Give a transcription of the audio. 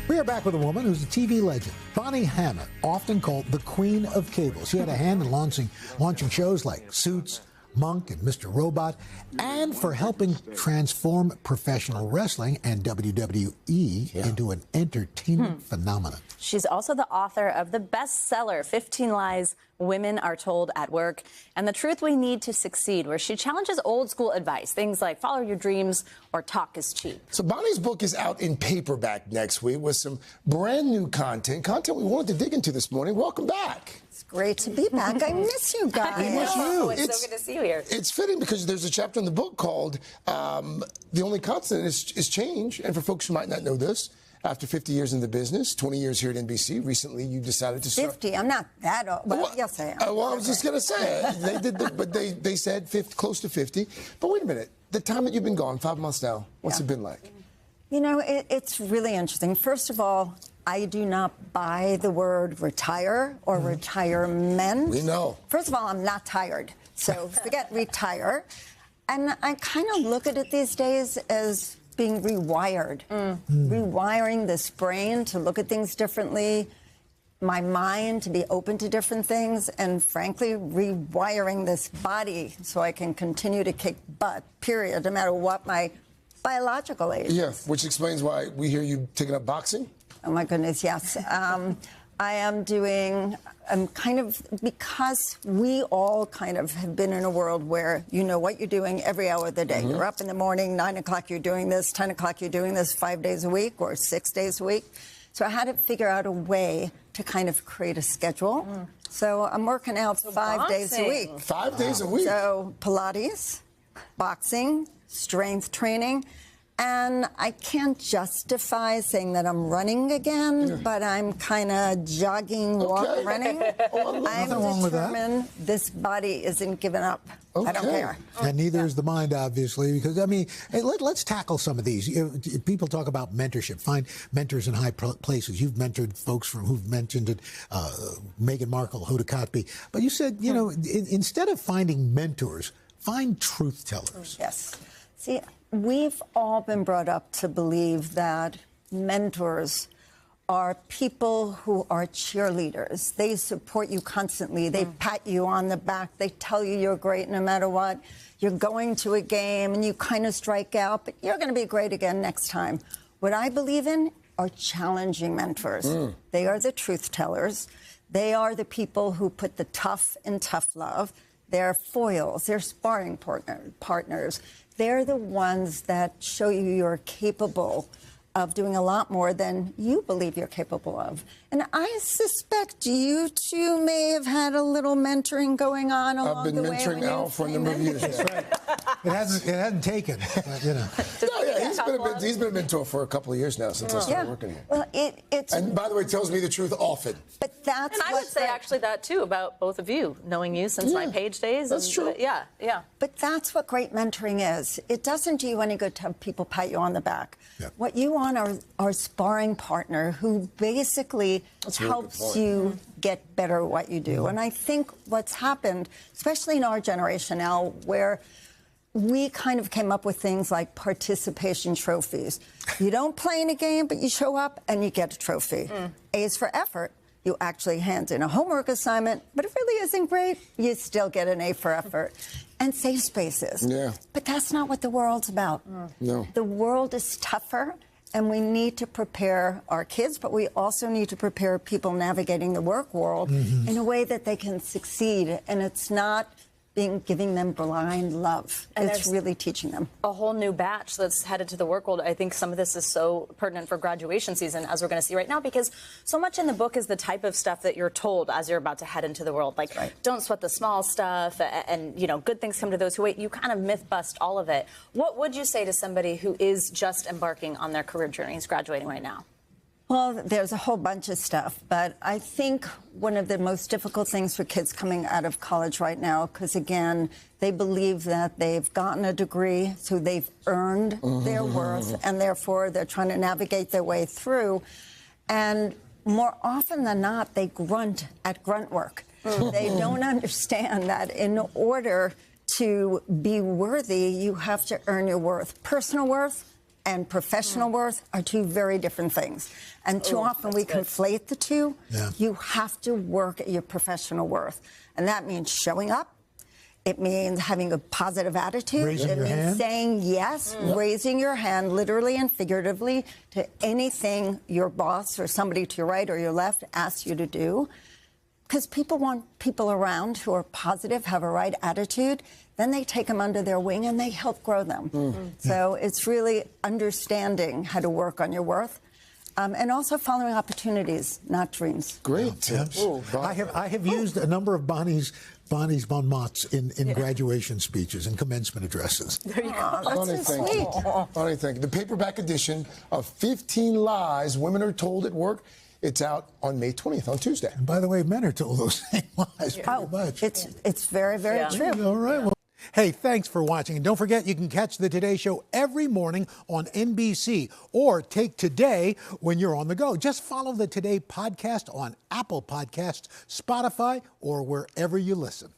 We are back with a woman who's a TV legend, Bonnie Hammer, often called the Queen of Cable. She had a hand in launching shows like Suits, Monk, and Mr. Robot, and for helping transform professional wrestling and WWE into an entertainment phenomenon. She's also the author of the bestseller, 15 Lies Women Are Told at Work, and The Truth We Need to Succeed, where she challenges old school advice, things like follow your dreams or talk is cheap. So Bonnie's book is out in paperback next week with some brand new content we wanted to dig into this morning. Welcome back. It's great to be back. I miss you guys. I miss you. It's so good to see you here. It's fitting because there's a chapter in the book called The Only Constant is Change. And for folks who might not know this, after 50 years in the business, 20 years here at NBC, recently you decided to start... 50? I'm not that old. Well, yes, I am. Well, I was just going to say, they said 50, close to 50. But wait a minute. The time that you've been gone, 5 months now, what's it been like? You know, it's really interesting. First of all, I do not buy the word retire or retirement. We know. First of all, I'm not tired. So forget retire. And I kind of look at it these days as being rewired. Rewiring this brain to look at things differently, my mind to be open to different things, and frankly, rewiring this body so I can continue to kick butt, period, no matter what my biological age is. Yeah, which explains why we hear you taking up boxing. Oh, my goodness, yes. I am doing, because we all kind of have been in a world where you know what you're doing every hour of the day. You're up in the morning, 9 o'clock you're doing this, 10 o'clock you're doing this 5 days a week or 6 days a week. So I had to figure out a way to kind of create a schedule. So I'm working out 5 days a week. 5 days a week? So Pilates, boxing, strength training. And I can't justify saying that I'm running again, but I'm kind of jogging, walking, running. I'm determined this body isn't giving up. I don't care. And neither is the mind, obviously, because, I mean, hey, let's tackle some of these. People talk about mentorship, find mentors in high places. You've mentored folks who've mentioned it, Meghan Markle, Huda Cosby. But you said, you know, instead of finding mentors, find truth tellers. Yes. See, we've all been brought up to believe that mentors are people who are cheerleaders. They support you constantly. They pat you on the back. They tell you you're great no matter what. You're going to a game and you kind of strike out, but you're going to be great again next time. What I believe in are challenging mentors. They are the truth tellers. They are the people who put the tough in tough love. They're foils. They're sparring partners. They're the ones that show you you're capable of doing a lot more than you believe you're capable of. And I suspect you two may have had a little mentoring going on along the way. I've been mentoring Al for a number of years. That's right. It hasn't taken, but, you know. He's been a mentor for a couple of years now since I started working here. Well, it's... And by the way, tells me the truth often. But that's And I would say actually that, too, about both of you, knowing you since my page days. That's true. Yeah. But that's what great mentoring is. It doesn't do you any good to have people pat you on the back. Yeah. What you want are a sparring partner who basically helps you get better at what you do. And I think what's happened, especially in our generation now, where we kind of came up with things like participation trophies. You don't play in a game, but you show up and you get a trophy. A's for effort. You actually hand in a homework assignment, but it really isn't great. You still get an A for effort. And safe spaces. Yeah. But that's not what the world's about. No. The world is tougher, and we need to prepare our kids, but we also need to prepare people navigating the work world in a way that they can succeed. And it's not giving them blind love. And it's really teaching them. A whole new batch that's headed to the work world. I think some of this is so pertinent for graduation season, as we're going to see right now, because so much in the book is the type of stuff that you're told as you're about to head into the world. Like, don't sweat the small stuff, and, you know, good things come to those who wait. You kind of myth bust all of it. What would you say to somebody who is just embarking on their career journeys, graduating right now? Well, there's a whole bunch of stuff, but I think one of the most difficult things for kids coming out of college right now, because, again, they believe that they've gotten a degree, so they've earned their worth, and therefore they're trying to navigate their way through. And more often than not, they grunt at grunt work. They don't understand that in order to be worthy, you have to earn your worth. Personal worth, and professional worth are two very different things. And too often we conflate the two. Yeah. You have to work at your professional worth. And that means showing up. It means having a positive attitude. Raising it your means hand. saying yes, raising your hand literally and figuratively to anything your boss or somebody to your right or your left asks you to do. Because people want people around who are positive, have a right attitude. Then they take them under their wing and they help grow them. So it's really understanding how to work on your worth. And also following opportunities, not dreams. Great tips. I have used a number of Bonnie's bon mots in graduation speeches and commencement addresses. There you go. Bonnie, thank you. Bonnie, thank you. The paperback edition of 15 Lies Women Are Told at Work. It's out on May 20th, on Tuesday. And by the way, men are told those same lies pretty much. It's very, very true. All right. Well, hey, thanks for watching. And don't forget, you can catch the Today Show every morning on NBC or take Today when you're on the go. Just follow the Today podcast on Apple Podcasts, Spotify, or wherever you listen.